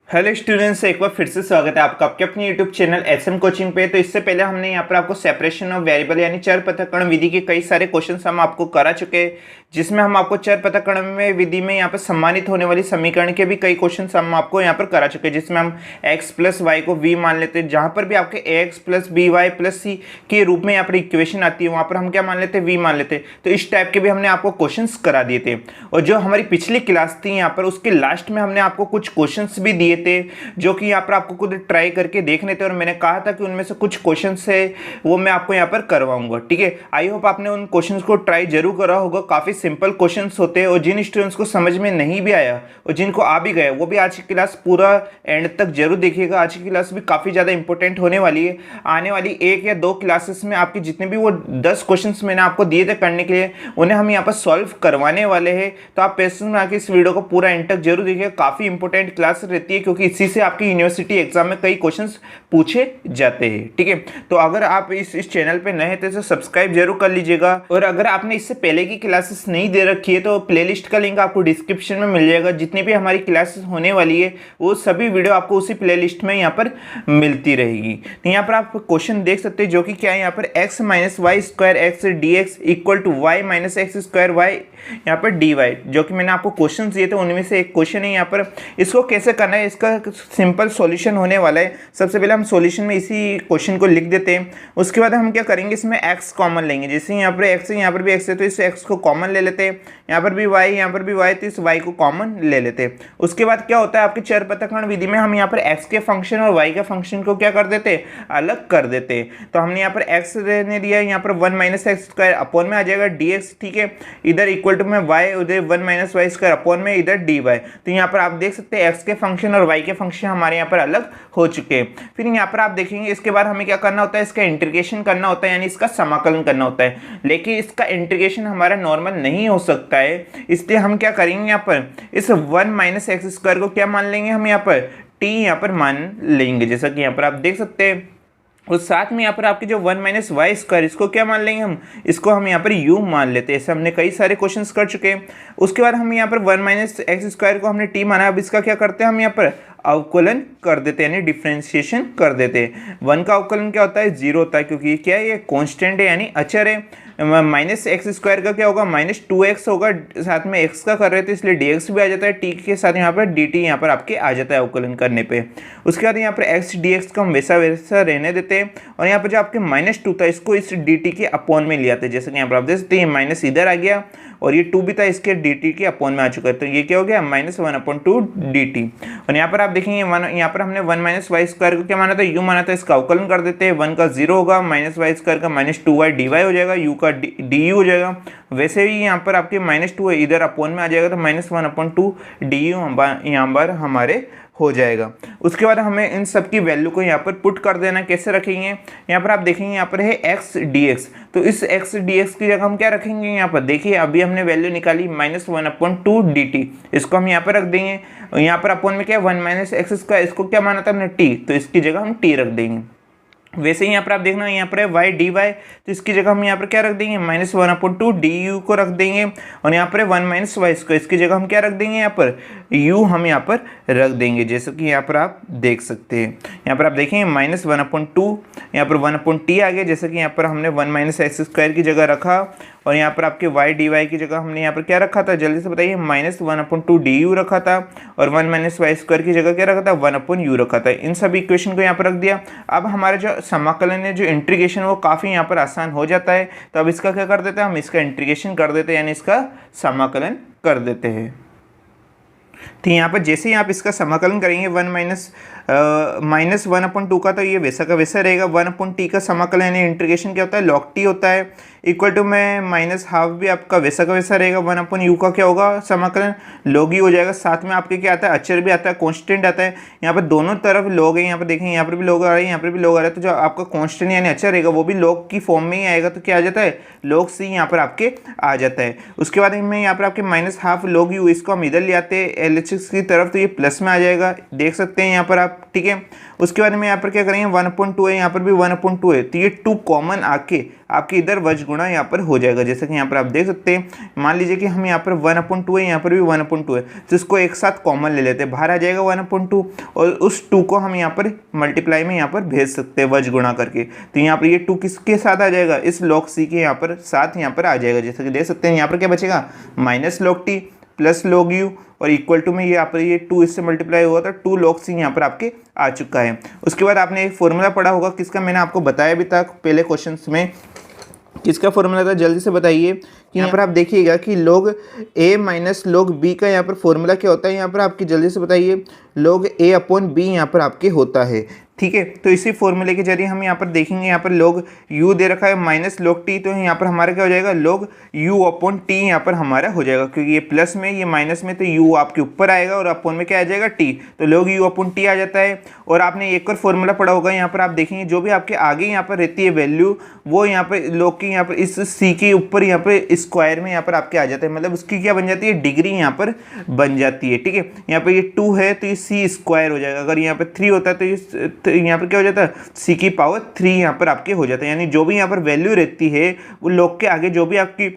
Hello students, एक बार फिर से स्वागत है आपका आपके अपने यूट्यूब चैनल एसएम कोचिंग पे। तो इससे पहले हमने यहाँ पर आपको सेपरेशन ऑफ वेरिएबल यानी चर पृथक्करण विधि के कई सारे क्वेश्चंस हम आपको करा चुके हैं, जिसमें हम आपको चर पृथक्करण में विधि में यहाँ पर सम्मानित होने वाली समीकरण के भी कई क्वेश्चंस हम आपको यहाँ पर करा चुके हैं, जिसमें हम एक्स प्लस वाई को वी मान लेते हैं। जहाँ पर भी आपके A X plus B Y plus C के रूप में यहाँ पर इक्वेशन आती है, वहाँ पर हम क्या मान लेते हैं, वी मान लेते हैं। तो इस टाइप के भी हमने आपको क्वेश्चंस करा दिए थे। और जो हमारी पिछली क्लास थी यहाँ पर, उसके लास्ट में हमने आपको कुछ क्वेश्चंस भी दिए थे जो कि यहाँ पर आपको खुद ट्राई करके देखने थे। और मैंने कहा था कि उनमें से कुछ क्वेश्चंस है वो मैं आपको यहाँ पर करवाऊंगा। ठीक है, आई होप आपने उन क्वेश्चंस को ट्राई जरूर करा होगा। काफ़ी सिंपल क्वेश्चंस होते हैं और जिन स्टूडेंट्स को समझ में नहीं भी आया और जिनको आ भी गया वो भी आज की क्लास पूरा एंड तक जरूर देखिएगा। आज की क्लास भी काफ़ी ज़्यादा इंपॉर्टेंट होने वाली है। आने वाली 1 या 2 क्लासेस में आपके जितने भी वो 10 क्वेश्चन मैंने आपको दिए थे करने के लिए, उन्हें हम यहाँ पर सॉल्व करवाने वाले हैं। तो आप पेशेंस में आके इस वीडियो को पूरा एंड तक जरूर देखिएगा। काफ़ी इंपॉर्टेंट क्लास रहती है क्योंकि इसी से आपकी यूनिवर्सिटी एग्जाम में कई क्वेश्चंस पूछे जाते हैं। ठीक है, तो अगर आप इस चैनल पे नए हैं तो इसे सब्सक्राइब जरूर कर लीजिएगा। और अगर आपने इससे पहले की क्लासेस नहीं दे रखी है तो प्लेलिस्ट का लिंक आपको डिस्क्रिप्शन में मिल जाएगा। जितनी भी हमारी क्लासेस होने वाली है वो सभी वीडियो आपको उसी प्लेलिस्ट में यहाँ पर मिलती रहेगी। तो यहाँ पर आप क्वेश्चन देख सकते हैं जो कि क्या है, यहाँ पर x minus Y square x d x equal to y minus x square y यहाँ पर डी वाई, जो कि मैंने आपको क्वेश्चन दिए थे उनमें से एक क्वेश्चन है। यहाँ पर इसको कैसे करना है, इसका सिंपल सॉल्यूशन होने वाला है। सबसे पहले हम सॉल्यूशन में इसी क्वेश्चन को लिख देते हैं। उसके बाद हम क्या करेंगे, इसमें x कॉमन लेंगे। जैसे यहाँ पर x है, यहाँ पर भी x है, तो इस x को कॉमन ले लेते हैं। यहाँ पर भी y, यहाँ पर भी y, तो इस y को कॉमन ले लेते हैं। उसके बाद क्या होता है, आपके चर पृथक्करण विधि में हम यहाँ पर x के फंक्शन और y के फंक्शन को क्या कर देते हैं, अलग कर देते हैं। तो हमने यहाँ पर x रहने दिया, यहाँ पर 1 माइनस एक्स स्क्वायर अपॉन में आ जाएगा dx। ठीक है, इधर इक्वल टू में y, उधर 1 माइनस वाई स्क्वायर अपॉन में इधर dy। तो यहाँ पर आप देख सकते हैं x के फंक्शन और y के फंक्शन हमारे यहाँ पर अलग हो चुके हैं। फिर यहाँ पर आप देखेंगे इसके बाद हमें क्या करना होता है, इसका इंटीग्रेशन करना होता है, यानी इसका समाकलन करना होता है। लेकिन इसका इंटीग्रेशन हमारा नॉर्मल नहीं हो सकता है, इसलिए हम क्या करेंगे, यहाँ पर इस 1 माइनस एक्स स्क्वायर को क्या मान लेंगे, हम यहाँ पर t यहाँ पर मान लेंगे, जैसा कि यहाँ पर आप देख सकते हैं। और साथ में यहाँ पर आपके जो 1 माइनस वाई स्क्वायर, इसको क्या मान लेंगे, इसको हम यहाँ पर u मान लेते हैं। ऐसे हमने कई सारे क्वेश्चंस कर चुके हैं। उसके बाद हम यहाँ पर 1 माइनस एक्स स्क्वायर को हमने t माना। अब इसका क्या करते हैं, हम यहाँ पर अवकलन कर देते हैं, यानी डिफ्रेंशिएशन कर देते हैं। 1 का अवकलन क्या होता है, 0 होता है, क्योंकि ये क्या है, ये कॉन्स्टेंट है यानी अचर है। माइनस एक्स स्क्वायर का क्या होगा, माइनस 2x होगा, साथ में x का कर रहे थे इसलिए dx भी आ जाता है, t के साथ यहाँ पर dt यहाँ पर आपके आ जाता है अवकलन करने पे। उसके बाद यहाँ पर x dx को हम वैसा वैसा रहने देते हैं। और यहाँ पर जो आपके -2 था इसको इस dt के अपॉन में ले आते हैं। जैसे कि यहाँ पर आप देख सकते हैं माइनस इधर आ गया और ये 2 भी था इसके dt के अपॉन में आ चुका है, तो ये क्या हो गया, -1/2 dt। और यहाँ पर आप देखेंगे यहाँ पर हमने 1 माइनस वाई स्क्वायर को क्या माना था, u माना था, इसका अवकलन कर देते हैं। 1 का 0 होगा, माइनस वाई स्क्वायर का -2y dy हो जाएगा, u का du हो जाएगा। वैसे ही यहाँ पर आपके -2 है, इधर अपॉन में आ जाएगा, तो -1/2 du यहाँ पर हमारे हो जाएगा। उसके बाद हमें इन सब की वैल्यू को यहाँ पर पुट कर देना। कैसे रखेंगे, यहाँ पर आप देखेंगे यहाँ पर है x dx, तो इस x dx की जगह हम क्या रखेंगे, यहाँ पर देखिए अभी हमने वैल्यू निकाली -1/2 dt, इसको हम यहाँ पर रख देंगे। यहाँ पर अपॉन में क्या है, 1 माइनस एक्स स्क्वायर, इसको क्या माना था हमने t, तो इसकी जगह हम t रख देंगे। वैसे ही यहाँ पर आप देखना यहाँ पर है y dy, तो इसकी जगह हम यहाँ पर क्या रख देंगे, -1/2 du को रख देंगे। और यहाँ पर है 1 माइनस वाई स्क्वायर, इसकी जगह हम क्या रख देंगे, यहाँ पर u हम यहाँ पर रख देंगे, जैसे कि यहाँ पर आप देख सकते हैं। यहाँ पर आप देखेंगे -1/2, यहाँ पर 1/t आ गया, जैसे कि यहाँ पर हमने 1 माइनस एक्स स्क्वायर की जगह रखा। और यहाँ पर आपके y dy की जगह हमने यहाँ पर क्या रखा था, जल्दी से बताइए, -1/2 du रखा था। और 1 माइनस वाई स्क्वायर की जगह क्या रखा था, 1/u रखा था। इन सभी इक्वेशन को यहाँ पर रख दिया। अब हमारा जो समाकलन है, जो इंटीग्रेशन, वो काफ़ी यहाँ पर आसान हो जाता है। तो अब इसका क्या कर देते हैं, हम इसका इंटीग्रेशन कर देते हैं, यानी इसका समाकलन कर देते हैं। तो यहाँ पर जैसे ही आप इसका समाकलन करेंगे 1/2 का, तो ये वैसा का वैसा रहेगा। 1/t का समाकलन यानी इंटीग्रेशन क्या होता है, log t होता है, इक्वल टू में -12 भी आपका वैसा का वैसा रहेगा। 1/u का क्या होगा समाकलन, log ही हो जाएगा। साथ में आपके क्या आता है, अचर भी आता है, कांस्टेंट आता है। यहाँ पर दोनों तरफ log है, यहाँ पर देखेंगे यहाँ पर भी log आ रहा है, यहाँ पर भी log आ रहा है। तो जो आपका कांस्टेंट यानी अचर रहेगा वो भी log की फॉर्म में ही आएगा, तो क्या आ जाता है, log c यहाँ पर आपके आ जाता है। उसके बाद में यहाँ पर आपके -12 log u, इसको हम इधर ले आते हैं, LHS की तरफ तो ये प्लस में आ जाएगा, देख सकते हैं यहाँ पर आप, ठीक है। उसके बाद में यहाँ पर क्या करेंगे 1/2 है, यहाँ पर भी 1/2 है, तो ये 2 कॉमन आके आपके इधर वज गुणा यहाँ पर हो जाएगा। जैसे कि यहाँ पर आप देख सकते हैं, मान लीजिए कि हम यहाँ पर 1/2 है, यहाँ पर भी 1/2 है, तो इसको एक साथ कॉमन ले लेते हैं, बाहर आ जाएगा 1/2 और उस 2 को हम यहाँ पर मल्टीप्लाई में यहाँ पर भेज सकते हैं वज गुणा करके। तो यहाँ पर ये 2 किसके साथ आ जाएगा, इस log c के यहाँ पर साथ यहाँ पर आ जाएगा। जैसे कि देख सकते हैं यहाँ पर क्या बचेगा -log t plus log u और इक्वल टू में यहाँ पर ये 2 इससे मल्टीप्लाई हुआ था 2 log c यहाँ पर आपके आ चुका है। उसके बाद आपने एक फॉर्मूला पढ़ा होगा, किसका मैंने आपको बताया भी था पहले क्वेश्चंस में, किसका फॉर्मूला था जल्दी से बताइए। कि यहाँ पर आप देखिएगा कि log a minus log b का यहाँ पर फॉर्मूला क्या होता है, यहाँ पर आपकी जल्दी से बताइए, log a अपॉन b यहाँ पर आपके होता है, ठीक है। तो इसी फॉर्मूले के जरिए हम यहाँ पर देखेंगे, यहाँ पर log u दे रखा है -log t, तो यहाँ पर हमारा क्या हो जाएगा log u अपॉन t यहाँ पर हमारा हो जाएगा, क्योंकि ये प्लस में ये माइनस में, तो u आपके ऊपर आएगा और अपॉन में क्या आ जाएगा t, तो log u अपॉन t आ जाता है। और आपने एक और फॉर्मूला पढ़ा होगा, यहाँ पर आप देखेंगे जो भी आपके आगे यहाँ पर रहती है वैल्यू, वो यहाँ पर log की यहाँ पर इस c के ऊपर यहाँ पर स्क्वायर में यहाँ पर आपके आ जाता है, मतलब उसकी क्या बन जाती है, डिग्री यहाँ पर बन जाती है, ठीक है। यहाँ पर ये 2 है तो ये c स्क्वायर हो जाएगा, अगर यहाँ पर 3 होता है तो यहाँ पर क्या हो जाता है c की पावर 3 यहाँ पर आपके हो जाता है। यानी जो भी यहाँ पर वैल्यू रहती है वो log के आगे जो भी आपकी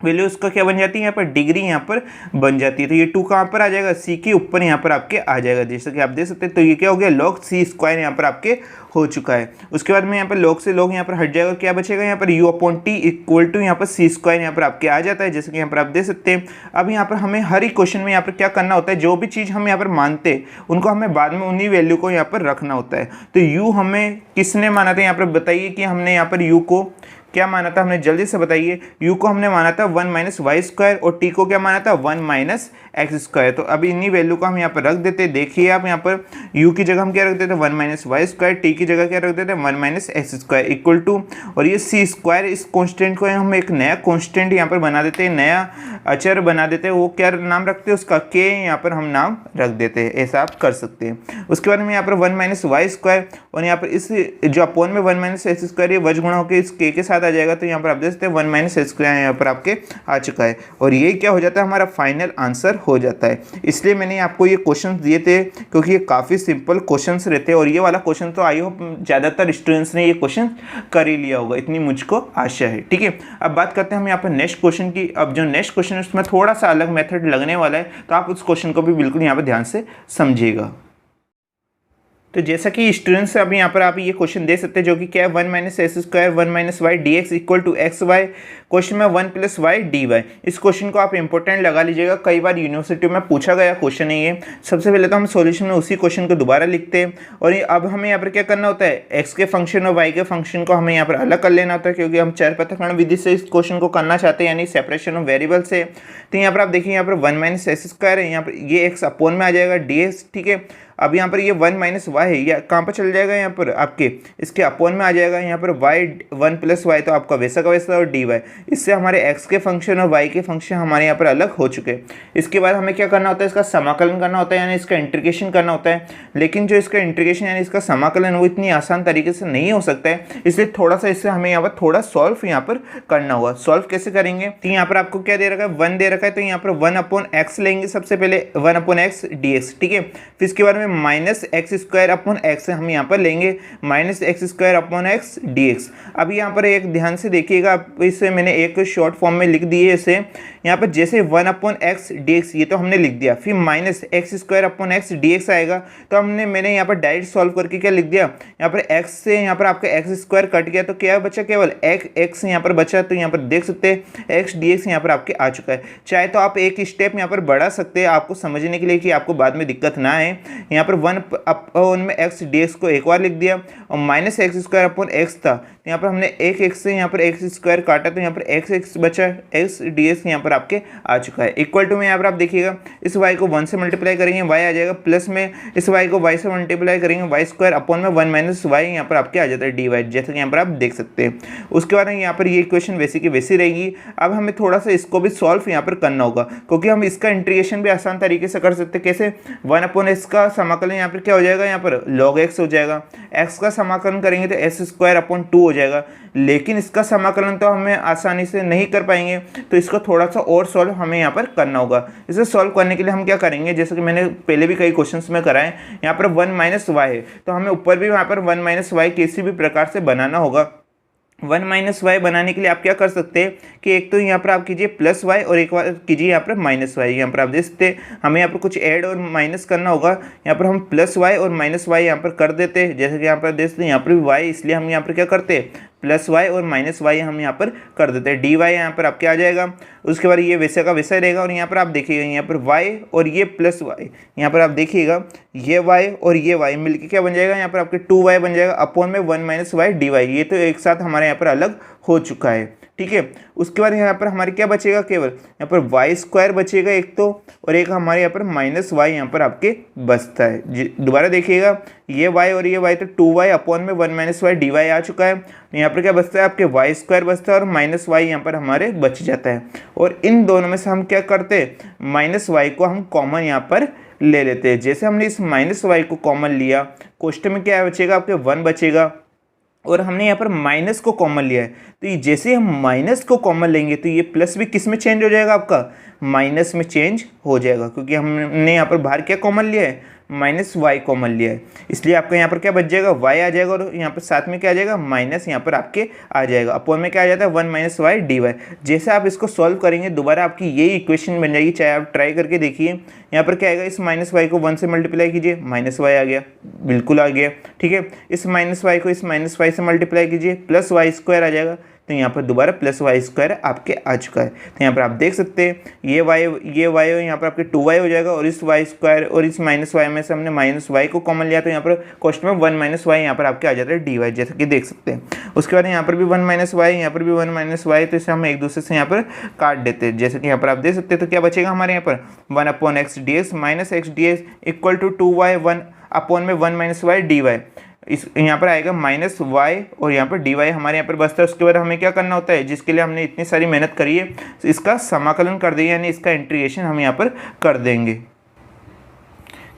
वैल्यू उसका क्या बन जाती है, यहाँ पर डिग्री यहाँ पर बन जाती है। तो ये 2 कहाँ पर आ जाएगा, c के ऊपर यहाँ पर आपके आ जाएगा, जैसे कि आप देख सकते हैं। तो ये क्या हो गया, log c स्क्वायर यहाँ पर आपके हो चुका है। उसके बाद में यहाँ पर log से log यहाँ पर हट जाएगा, क्या बचेगा यहाँ पर u upon t equal to यहाँ पर c स्क्वायर यहाँ पर आपके आ जाता है, जैसे कि यहाँ पर आप देख सकते हैं। अब यहाँ पर हमें हर एक क्वेश्चन में यहाँ पर क्या करना होता है, जो भी चीज़ हम यहाँ पर मानते हैं उनको हमें बाद में उन्हीं वैल्यू को यहाँ पर रखना होता है। तो u हमें किसने माना था, यहाँ पर बताइए कि हमने यहाँ पर u को क्या माना था, हमने जल्दी से बताइए। u को हमने माना था 1 - y स्क्वायर और t को क्या माना था 1 - x स्क्वायर। तो अभी इन्हीं वैल्यू को हम यहाँ पर रख देते हैं। देखिए आप यहाँ पर u की जगह हम क्या रख देते हैं 1 - y स्क्वायर, t की जगह क्या रख देते हैं 1 - x स्क्वायर इक्वल टू, और ये c स्क्वायर इस कॉन्स्टेंट को हम एक नया कॉन्स्टेंट यहाँ पर बना देते हैं, नया अचर बना देते हैं। वो क्या नाम रखते हैं उसका, k यहाँ पर हम नाम रख देते हैं, ऐसा आप कर सकते हैं। उसके बाद में यहाँ पर 1 - y स्क्वायर और यहाँ पर इस जो अपॉन में 1 - x स्क्वायर ये वज गुणा होकर इस k के साथ आ जाएगा। तो यहाँ पर आप देख सकते हैं 1 - x स्क्वायर यहाँ पर आपके आ चुका है, और ये क्या हो जाता है, हमारा फाइनल आंसर हो जाता है। इसलिए मैंने आपको ये क्वेश्चन दिए थे क्योंकि ये काफ़ी सिंपल क्वेश्चंस रहते हैं, और ये वाला क्वेश्चन तो आई होप ज़्यादातर स्टूडेंट्स ने ये क्वेश्चन कर ही लिया होगा, इतनी मुझको आशा है, ठीक है। अब बात करते हैं हम यहाँ पर नेक्स्ट क्वेश्चन की। अब जो नेक्स्ट क्वेश्चन है उसमें थोड़ा सा अलग मेथड लगने वाला है, तो आप उस क्वेश्चन को भी बिल्कुल यहाँ पर ध्यान से समझिएगा। तो जैसा कि स्टूडेंट्स अभी यहाँ पर आप ये क्वेश्चन दे सकते हैं, जो कि क्या है 1 - x square 1 - y dx equal to x y, question में 1 + y dy। इस क्वेश्चन को आप इंपॉर्टेंट लगा लीजिएगा, कई बार यूनिवर्सिटी में पूछा गया क्वेश्चन है ये। सबसे पहले तो हम सॉल्यूशन में उसी क्वेश्चन को दोबारा लिखते हैं, और ये अब हमें यहाँ पर क्या करना होता है, x के फंक्शन और y के फंक्शन को हमें यहाँ पर अलग कर लेना होता है, क्योंकि हम चर पृथक्करण विधि से इस क्वेश्चन को करना चाहते हैं, यानी सेपरेशन ऑफ वेरिएबल से। तो यहाँ पर आप देखिए, यहाँ पर 1 - x स्क्वायर है, यहाँ पर ये x अपॉन में आ जाएगा dx, ठीक है। अब यहाँ पर ये 1 - y है, या कहाँ पर चल जाएगा, यहाँ पर आपके इसके अपॉन में आ जाएगा, यहाँ पर y 1 + y तो आपका वैसा का वैसा, और dy। इससे हमारे x के फंक्शन और y के फंक्शन हमारे यहाँ पर अलग हो चुके हैं। इसके बाद हमें क्या करना होता है, इसका समाकलन करना होता है, यानी इसका इंटीग्रेशन करना होता है। लेकिन जो इसका इंटीग्रेशन यानी इसका समाकलन वो इतनी आसान तरीके से नहीं हो सकता है, इसलिए थोड़ा सा इससे हमें यहाँ पर थोड़ा सॉल्व यहाँ पर करना होगा। सॉल्व कैसे करेंगे, तो यहाँ पर आपको क्या दे रखा है 1 दे रखा है, तो यहाँ पर 1/x लेंगे सबसे पहले, 1/x dx, ठीक है। फिर इसके बाद में -x स्क्वायर अपॉन x हम यहाँ पर लेंगे -x square upon x dx। अब यहाँ पर एक ध्यान से देखिएगा, इसे मैंने एक शॉर्ट फॉर्म में लिख दिए इसे, यहाँ पर जैसे 1/x dx ये तो हमने लिख दिया, फिर -x square upon x dx आएगा, तो मैंने यहाँ पर डायरेक्ट सॉल्व करके क्या लिख दिया, यहाँ पर x से यहाँ पर आपका x स्क्वायर कट गया, तो क्या बचा, केवल x यहाँ पर बचा। तो यहाँ पर देख सकते हैं x dx यहाँ पर आपके आ चुका है। चाहे तो आप एक स्टेप यहाँ पर बढ़ा सकते हैं, आपको समझने के लिए कि आपको बाद में दिक्कत ना आए। यहाँ पर 1 अपॉन में x dx को एक बार लिख दिया, और -x स्क्वायर अपॉन x था, यहाँ पर हमने एक x से यहाँ पर x स्क्वायर काटा, तो यहाँ पर x बचा, x dx यहाँ पर आपके आ चुका है। इक्वल टू में यहाँ पर आप देखिएगा, इस y को 1 से मल्टीप्लाई करेंगे y आ जाएगा, प्लस में इस y को y से मल्टीप्लाई करेंगे y स्क्वायर अपॉन में 1 - y यहाँ पर आपके आ जाता है dy, जैसे कि यहाँ पर आप देख सकते हैं। उसके बाद यहाँ पर ये इक्वेशन वैसी की वैसी रहेगी। अब हमें थोड़ा सा इसको भी सॉल्व यहाँ पर करना होगा, क्योंकि हम इसका इंटीग्रेशन भी आसान तरीके से कर सकते हैं। कैसे, 1/x का समाकलन यहाँ पर क्या हो जाएगा, यहाँ पर log x हो जाएगा। x का समाकलन करेंगे तो s स्क्वायर अपॉन 2 हो जाएगा, लेकिन इसका समाकलन तो हमें आसानी से नहीं कर पाएंगे, तो इसको थोड़ा सा और सॉल्व हमें यहाँ पर करना होगा। इसे सॉल्व करने के लिए हम क्या करेंगे, जैसे कि मैंने पहले भी कई क्वेश्चंस में कराए, यहाँ पर 1 माइनस वाई है तो हमें ऊपर भी यहाँ पर 1 माइनस वाई किसी भी प्रकार से बनाना होगा। 1 माइनस वाई बनाने के लिए आप क्या कर सकते हैं कि एक तो यहाँ पर आप कीजिए प्लस वाई और एक बार कीजिए यहाँ पर माइनस वाई। यहाँ पर आप देख सकते हैं हमें यहाँ पर कुछ ऐड और माइनस करना होगा। यहाँ पर हम प्लस वाई और माइनस वाई यहाँ पर कर देते हैं, जैसे कि यहाँ पर देख सकते हैं यहाँ पर भी वाई, इसलिए हम यहाँ पर क्या करते हैं प्लस वाई और माइनस वाई हम यहाँ पर कर देते हैं। डी वाई यहाँ पर आपके आ जाएगा, उसके बाद ये वैसे का वैसा रहेगा। और यहाँ पर आप देखिएगा यहाँ पर वाई और ये प्लस वाई, यहाँ पर आप देखिएगा ये वाई और ये वाई मिलके क्या बन जाएगा, यहाँ पर आपके 2y बन जाएगा अपॉन में 1 माइनस वाई डी वाई। ये तो एक साथ हमारे यहाँ पर अलग हो चुका है, ठीक है। उसके बाद यहाँ पर हमारे क्या बचेगा, केवल यहाँ पर वाई स्क्वायर बचेगा एक तो, और एक हमारे यहाँ पर माइनस वाई यहाँ पर आपके बचता है। दोबारा देखिएगा ये y और ये y, तो 2y अपॉन में 1 माइनस वाई डी वाई आ चुका है। यहाँ पर क्या बचता है, आपके वाई स्क्वायर बचता है और माइनस वाई यहाँ पर हमारे बच जाता है। और इन दोनों में से हम क्या करते हैं, माइनस वाई को हम कॉमन यहाँ पर ले लेते हैं। जैसे हमने इस माइनस वाई को कॉमन लिया, क्वेश्चन में क्या बचेगा, आपके 1 बचेगा। और हमने यहाँ पर माइनस को कॉमन लिया है, तो ये जैसे हम माइनस को कॉमन लेंगे तो ये प्लस भी किस में चेंज हो जाएगा, आपका माइनस में चेंज हो जाएगा, क्योंकि हमने यहाँ पर बाहर क्या कॉमन लिया है, माइनस वाई कॉमन लिया है। इसलिए आपका यहाँ पर क्या बच जाएगा, वाई आ जाएगा, और यहाँ पर साथ में क्या आ जाएगा, माइनस यहाँ पर आपके आ जाएगा। अपॉन में क्या आ जाता है 1 माइनस वाई डी वाई। जैसे आप इसको सॉल्व करेंगे दोबारा आपकी यही इक्वेशन बन जाएगी, चाहे आप ट्राई करके देखिए। यहाँ पर क्या आएगा, इस माइनस वाई को 1 से मल्टीप्लाई कीजिए, माइनस वाई आ गया, बिल्कुल आ गया, ठीक है। इस माइनस वाई को इस माइनस वाई से मल्टीप्लाई कीजिए, प्लस वाई स्क्वायर आ जाएगा, तो यहाँ पर दोबारा प्लस वाई स्क्वायर आपके आ चुका है। तो यहाँ पर आप देख सकते हैं ये वाई यहाँ पर आपके 2y हो जाएगा, और इस वाई स्क्वायर और इस माइनस वाई में से हमने माइनस वाई को कॉमन लिया, तो यहाँ पर क्वेश्चन में 1 माइनस वाई यहाँ पर आपके आ जाता है डी वाई, जैसे कि देख सकते हैं। उसके बाद यहाँ पर भी 1 माइनस वाई, यहाँ पर भी 1 माइनस वाई, तो इसे हम एक दूसरे से यहाँ पर काट देते हैं, जैसे कि यहाँ पर आप देख सकते हैं। तो क्या बचेगा हमारे यहाँ पर 1 upon x d x minus x d x equal to 2y 1 upon में 1 माइनस वाई डी वाई। इस यहाँ पर आएगा माइनस वाई और यहाँ पर डी वाई हमारे यहाँ पर बचता है। उसके बाद हमें क्या करना होता है, जिसके लिए हमने इतनी सारी मेहनत करी है, इसका समाकलन कर देंगे, यानी इसका इंटीग्रेशन हम यहाँ पर कर देंगे।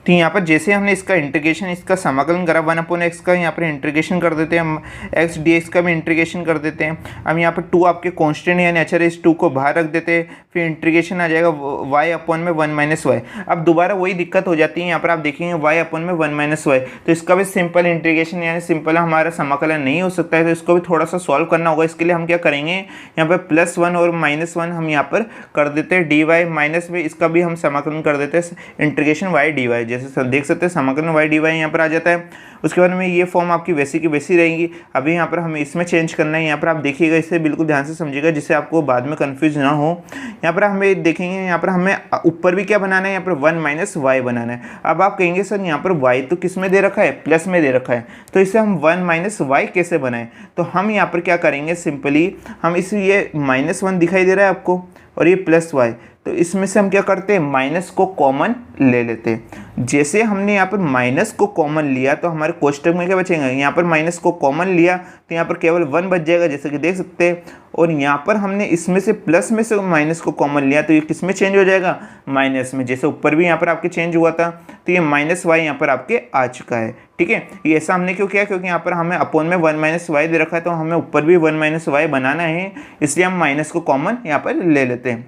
तो यहाँ पर जैसे हमने इसका इंटीग्रेशन, इसका समाकलन करा 1 अपॉन एक्स का, यहाँ पर इंटीग्रेशन कर देते हैं हम, एक्स डी एक्स का भी इंटीग्रेशन कर देते हैं। अब यहाँ पर 2 आपके कांस्टेंट यानी अचर है, इस 2 को बाहर रख देते हैं, फिर इंटीग्रेशन आ जाएगा y अपॉन में 1 माइनस वाई। अब दोबारा वही दिक्कत हो जाती है, यहाँ पर आप देखेंगे y अपॉन में 1 माइनस वाई, तो इसका भी सिंपल इंटीग्रेशन यानी सिंपल हमारा समाकलन नहीं हो सकता है, तो इसको भी थोड़ा सा सॉल्व करना होगा। इसके लिए हम क्या करेंगे, यहाँ पर +1 और -1 हम यहाँ पर कर देते हैं डी वाई, माइनस में इसका भी हम समाकलन कर देते हैं इंटीग्रेशन y डी वाई, जैसे देख सकते हैं समाकलन y डी वाई यहाँ पर आ जाता है। उसके बाद में ये फॉर्म आपकी वैसी की वैसी रहेंगी। अभी यहाँ पर हमें इसमें चेंज करना है, यहाँ पर आप देखिएगा, इसे बिल्कुल ध्यान से समझिएगा जिससे आपको बाद में कंफ्यूज ना हो। यहाँ पर हमें देखेंगे, यहाँ पर हमें ऊपर भी क्या बनाना है, यहाँ पर 1 माइनस वाई बनाना है। अब आप कहेंगे सर यहाँ पर y तो किस में दे रखा है, प्लस में दे रखा है, तो इसे हम 1 माइनस वाई कैसे बनाएं। तो हम यहाँ पर क्या करेंगे, सिंपली हम इस ये -1 दिखाई दे रहा है आपको और ये प्लस वाई, तो इसमें से हम क्या करते हैं, माइनस को कॉमन ले लेते हैं। जैसे हमने यहाँ पर माइनस को कॉमन लिया तो हमारे कोष्टक में क्या बचेगा, यहाँ पर माइनस को कॉमन लिया तो यहाँ पर केवल 1 बच जाएगा, जैसे कि देख सकते हैं। और यहाँ पर हमने इसमें से प्लस में से माइनस को कॉमन लिया तो ये किस में चेंज हो जाएगा, माइनस में, जैसे ऊपर भी यहाँ पर आपके चेंज हुआ था। तो ये माइनस वाई यहाँ पर आपके आ चुका है, ठीक है। ये ऐसा हमने क्यों किया, क्योंकि यहाँ पर हमें अपॉन में 1 माइनस वाई दे रखा है, तो हमें ऊपर भी 1 माइनस वाई बनाना है, इसलिए हम माइनस को कॉमन यहाँ पर ले लेते हैं।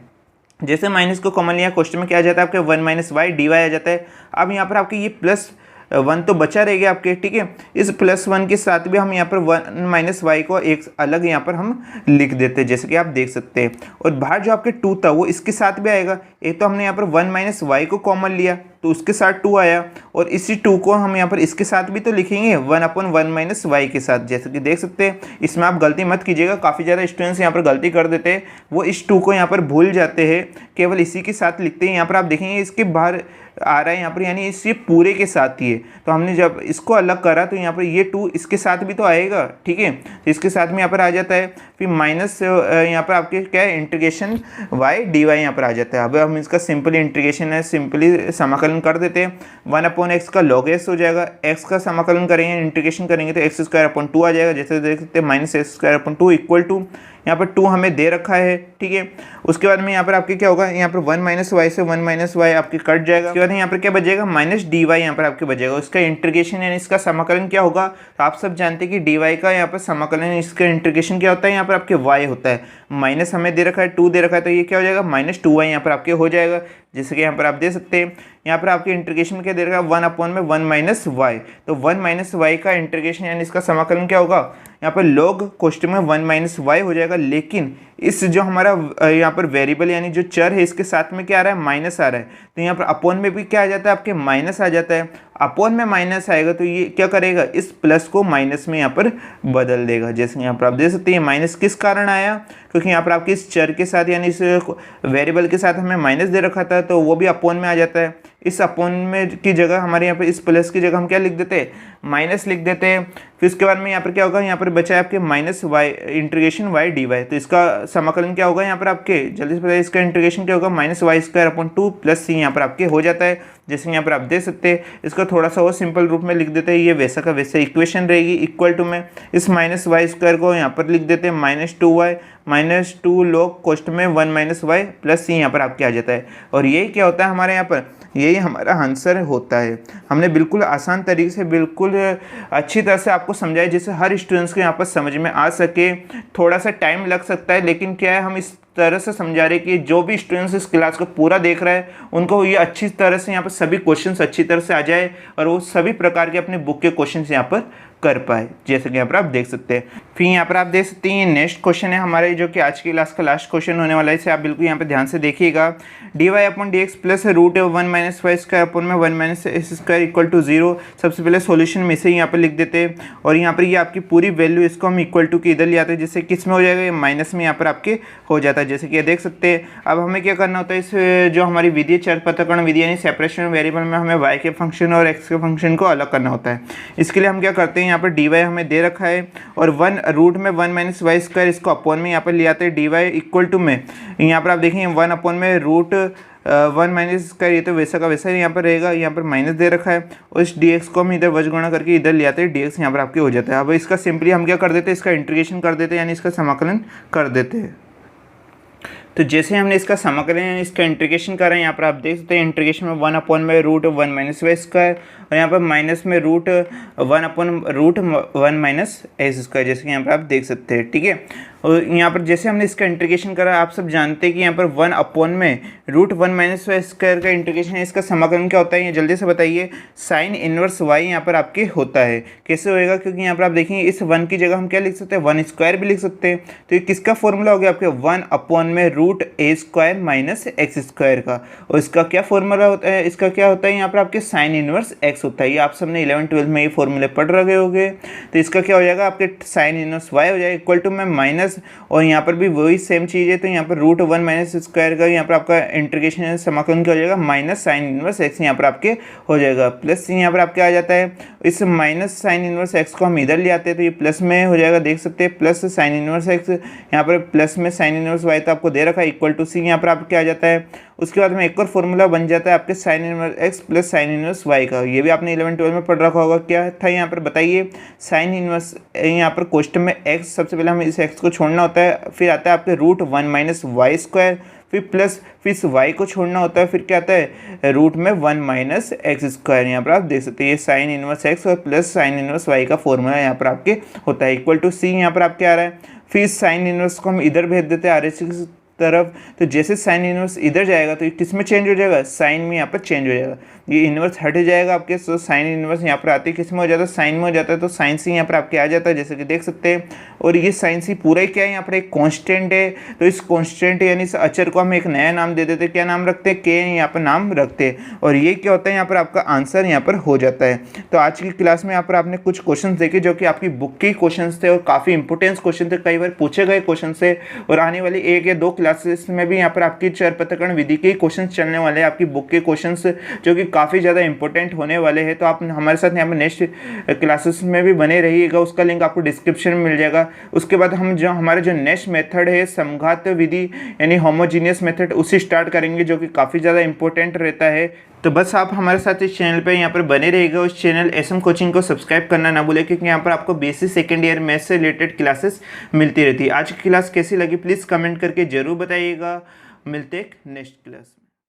जैसे माइनस को कॉमन लिया, क्वेश्चन में क्या आ जाता है आपके 1 माइनस वाई डी वाई आ जाता है। अब यहाँ पर आपके ये +1 तो बचा रहेगा आपके, ठीक है। इस +1 के साथ भी हम यहाँ पर 1 माइनस वाई को एक अलग यहाँ पर हम लिख देते हैं, जैसे कि आप देख सकते हैं। और बाहर जो आपके 2 था वो इसके साथ भी आएगा। एक तो हमने यहाँ पर 1 माइनस वाई को कॉमन लिया तो उसके साथ 2 आया, और इसी 2 को हम यहाँ पर इसके साथ भी तो लिखेंगे 1 अपॉन 1 माइनस वाई के साथ, जैसे कि देख सकते हैं। इसमें आप गलती मत कीजिएगा, काफ़ी ज़्यादा स्टूडेंट्स यहाँ पर गलती कर देते हैं, वो इस 2 को यहाँ पर भूल जाते हैं, केवल इसी के साथ लिखते हैं। यहाँ पर आप देखेंगे इसके बाहर आ रहा है यहाँ पर, यानी इसी पूरे के साथ ही है। तो हमने जब इसको अलग करा तो यहाँ पर ये 2 इसके साथ भी तो आएगा, ठीक है। तो इसके साथ में यहाँ पर आ जाता है, फिर माइनस यहाँ पर आपके क्या है, इंटीग्रेशन वाई डी वाई यहाँ पर आ जाता है। अब हम इसका सिंपली इंटीग्रेशन है, सिंपली समाकलन कर देते हैं। 1 अपॉन एक्स का log x हो जाएगा, x का समाकलन करेंगे, इंटीग्रेशन करेंगे तो x² अपॉन 2 आ जाएगा, जैसे देख सकते हैं -x² अपॉन 2 इक्वल टू यहाँ पर 2 हमें दे रखा है, ठीक है। उसके बाद में यहाँ पर आपके क्या होगा, यहाँ पर 1 माइनस वाई से 1 माइनस वाई आपके कट जाएगा। उसके बाद यहाँ पर क्या बचेगा, माइनस डी वाई यहाँ पर आपके बचेगा। उसका इंटीग्रेशन यानी इसका समाकलन क्या होगा, तो आप सब जानते हैं कि डी वाई का यहाँ पर समाकलन इसका इंटीग्रेशन क्या होता है, यहाँ पर आपके वाई होता है। माइनस हमें दे रखा है, 2 दे रखा है, तो ये क्या हो जाएगा, माइनस 2y यहाँ पर आपके हो जाएगा। जैसे कि यहाँ पर आप दे सकते हैं, यहाँ पर आपके इंटीग्रेशन में क्या दे रखा है, 1 अपॉन में 1 माइनस वाई। तो 1 माइनस वाई का इंटीग्रेशन यानी इसका समाकलन क्या होगा, यहाँ पर log कोष्टक में 1 माइनस वाई हो जाएगा। लेकिन इस जो हमारा यहाँ पर वेरिएबल यानी जो चर है इसके साथ में क्या आ रहा है, माइनस आ रहा है, तो यहाँ पर अपॉन में भी क्या आ जाता है, आपके माइनस आ जाता है। अपॉन में माइनस आएगा तो ये क्या करेगा, इस प्लस को माइनस में यहाँ पर बदल देगा। जैसे यहाँ पर आप देख सकते हैं माइनस किस कारण आया, क्योंकि यहाँ पर आपके इस चर के साथ यानी इस वेरिएबल के साथ हमें माइनस दे रखा था, तो वो भी अपॉन में आ जाता है। इस अपॉन में की जगह हमारे यहाँ पर इस प्लस की जगह हम क्या लिख देते हैं, माइनस लिख देते हैं। फिर उसके बाद में यहाँ पर क्या होगा, यहाँ पर बचा है आपके minus y integration y d y. तो इसका समाकलन क्या होगा, यहाँ पर आपके जल्दी से बताइए, इसका इंटीग्रेशन क्या होगा, minus Y square upon 2 plus C यहाँ पर आपके हो जाता है। जैसे यहाँ पर आप देख सकते हैं, इसका थोड़ा सा और सिंपल रूप में लिख देते हैं, ये वैसा का वैसा इक्वेशन रहेगी। इक्वल टू में इस माइनस वाई स्क्वायर को यहाँ पर लिख देते हैं माइनस 2y माइनस 2 log कोष्टक में 1 माइनस वाई प्लस सी यहाँ पर आपके आ जाता है। और यही क्या होता है हमारे यहाँ पर, यही हमारा आंसर होता है। हमने बिल्कुल आसान तरीके से बिल्कुल अच्छी तरह से आपको समझाया जिससे हर स्टूडेंट्स को यहाँ पर समझ में आ सके। थोड़ा सा टाइम लग सकता है, लेकिन क्या है, हम इस तरह से समझा रहे कि जो भी स्टूडेंट्स इस क्लास को पूरा देख रहा है उनको ये अच्छी तरह से यहाँ पर सभी क्वेश्चंस अच्छी तरह से आ जाए और वो सभी प्रकार के अपने बुक के क्वेश्चंस यहाँ पर कर पाए, जैसे कि यहाँ पर आप देख सकते हैं। फिर यहाँ पर आप देख सकते हैं ये नेक्स्ट क्वेश्चन है हमारे, जो कि आज की क्लास का लास्ट क्वेश्चन होने वाला है। इसे आप बिल्कुल यहाँ पे ध्यान से देखिएगा। D y upon d x plus root 1 minus Y square upon में 1 minus x square equal to 0। सबसे पहले सॉल्यूशन में से यहाँ पर लिख देते हैं और यहाँ पर ये आपकी पूरी वैल्यू इसको हम इक्वल टू के इधर ले आते हैं, जिससे किस में हो जाएगा, ये माइनस में यहाँ पर आपके हो जाता है, जैसे कि ये देख सकते हैं। अब हमें क्या करना होता है, इस जो हमारी विधि चर पृथक्करण विधि यानी सेपरेशन वेरिएबल में हमें वाई के फंक्शन और एक्स के फंक्शन को अलग करना होता है। इसके लिए हम क्या करते हैं, यहाँ पर डी वाई हमें दे रखा है और 1 रूट में 1 माइनस वाई स्क्वायर इसको अपॉन में यहाँ पर ले आते हैं। डी वाई इक्वल टू में यहाँ पर आप देखेंगे 1 अपॉन में रूट 1 माइनस स्क्वायर, ये तो वैसा का वैसा यहाँ पर रहेगा, यहाँ पर माइनस दे रखा है और इस डी एक्स को हम इधर वज गुणा करके इधर ले आते हैं, डी एक्स यहाँ पर आपके हो जाता है। अब इसका सिंपली हम क्या कर देते हैं, इसका इंटीग्रेशन कर देते हैं यानी इसका समाकलन कर देते हैं। तो जैसे हमने इसका समाकलन यानी इसका इंटीग्रेशन करा है, यहाँ पर आप देख सकते हैं इंटीग्रेशन में 1 अपॉन में रूट 1 माइनस वाई स्क्वायर और यहाँ पर माइनस में root 1 upon root 1 minus x square, जैसे कि यहाँ पर आप देख सकते हैं, ठीक है। और यहाँ पर जैसे हमने इसका इंटीग्रेशन करा, आप सब जानते हैं कि यहाँ पर 1 अपॉन में रूट 1 माइनस वाई स्क्वायर का इंटीग्रेशन है, इसका समाकलन क्या होता है, ये जल्दी से बताइए। साइन इनवर्स वाई यहाँ पर आपके होता है। कैसे होएगा, क्योंकि यहाँ पर आप देखेंगे इस 1 की जगह हम क्या लिख सकते हैं, 1 स्क्वायर भी लिख सकते हैं। तो ये किसका फॉर्मूला हो गया आपके, 1 अपॉन में रूट ए स्क्वायर माइनस एक्स स्क्वायर का। और इसका क्या फॉर्मूला होता है, इसका क्या होता है, यहाँ पर आपके साइन इनवर्स एक्स होता है। ये आप सबने 11th-12th में ये फॉर्मूले पढ़ रहे होंगे। तो इसका क्या हो जाएगा, आपके साइन इनवर्स वाई हो जाएगा इक्वल टू में माइनस, और यहाँ पर भी वही सेम चीज़ है, तो यहाँ पर रूट 1 माइनस स्क्वायर का यहाँ पर आपका इंटीग्रेशन समाकलन क्या हो जाएगा, माइनस साइन इनवर्स एक्स यहाँ पर आपके हो जाएगा, प्लस यहाँ पर आपके आ जाता है। इस माइनस साइन इनवर्स एक्स को हम इधर ले आते हैं तो ये प्लस में हो जाएगा, देख सकते हैं, प्लस साइन इनवर्स एक्स यहाँ पर प्लस में साइन इनवर्स वाई तो आपको दे रखा है इक्वल टू सी यहाँ पर आपके आ जाता है। उसके बाद में एक और फॉर्मूला बन जाता है आपके sine inverse x plus sine inverse y का। ये भी आपने 11th-12th में पढ़ रखा होगा। क्या था यहाँ पर बताइए, साइन इनवर्स यहाँ पर कोष्टक में एक्स, सबसे पहले हमें इस एक्स को छोड़ना होता है, फिर आता है आपके रूट 1 माइनस वाई स्क्वायर, फिर प्लस फिर इस वाई को छोड़ना होता है, फिर क्या आता है रूट में 1 माइनस एक्स स्क्वायर। यहाँ पर आप देख सकते हैं ये साइन इनवर्स एक्स और प्लस साइन इनवर्स वाई का फॉर्मूला यहाँ पर आपके होता है इक्वल टू सी यहाँ पर आपके आ रहा है। फिर साइन इनवर्स को हम इधर भेज देते हैं आर एच की तरफ, तो जैसे साइन इनवर्स इधर जाएगा तो किस में चेंज हो जाएगा, साइन में यहाँ पर चेंज हो जाएगा, ये इनवर्स हट जाएगा आपके। तो साइन इनवर्स यहाँ पर आते किस में हो जाता है, साइन में हो जाता है, तो साइन सी यहाँ पर आपके आ जाता है जैसे कि देख सकते हैं। और ये साइन सी पूरा ही क्या है, यहाँ पर एक कांस्टेंट है, तो इस कांस्टेंट यानी इस अचर को हम एक नया नाम दे देते हैं। क्या नाम रखते हैं, के यहाँ पर नाम रखते हैं। और ये क्या होता है, यहाँ पर आपका आंसर यहाँ पर हो जाता है। तो आज की क्लास में यहाँ पर आपने कुछ क्वेश्चन देखे जो कि आपकी बुक के क्वेश्चन थे और काफ़ी इंपोर्टेंट क्वेश्चन थे, कई बार पूछे गए क्वेश्चन थे। और आने वाली 1 या 2 क्लासेस में भी यहाँ पर आपकी चर पृथक्करण विधि के क्वेश्चन चलने वाले हैं, आपकी बुक के क्वेश्चन जो कि काफ़ी ज़्यादा इंपॉर्टेंट होने वाले हैं। तो आप हमारे साथ यहाँ पर नेक्स्ट क्लासेस में भी बने रहिएगा, उसका लिंक आपको डिस्क्रिप्शन में मिल जाएगा। उसके बाद हम जो हमारा जो नेक्स्ट मेथड है समघात विधि यानी होमोजीनियस मेथड उसी स्टार्ट करेंगे, जो कि काफ़ी ज़्यादा इंपॉर्टेंट रहता है। तो बस आप हमारे साथ इस चैनल पे यहाँ पर बने रहिएगा। उस चैनल एसएम कोचिंग को सब्सक्राइब करना ना भूलें, क्योंकि यहाँ पर आपको बीएससी सेकेंड ईयर मैथ्स से रिलेटेड क्लासेस मिलती रहती है। आज की क्लास कैसी लगी प्लीज़ कमेंट करके ज़रूर बताइएगा। मिलते हैं नेक्स्ट क्लास।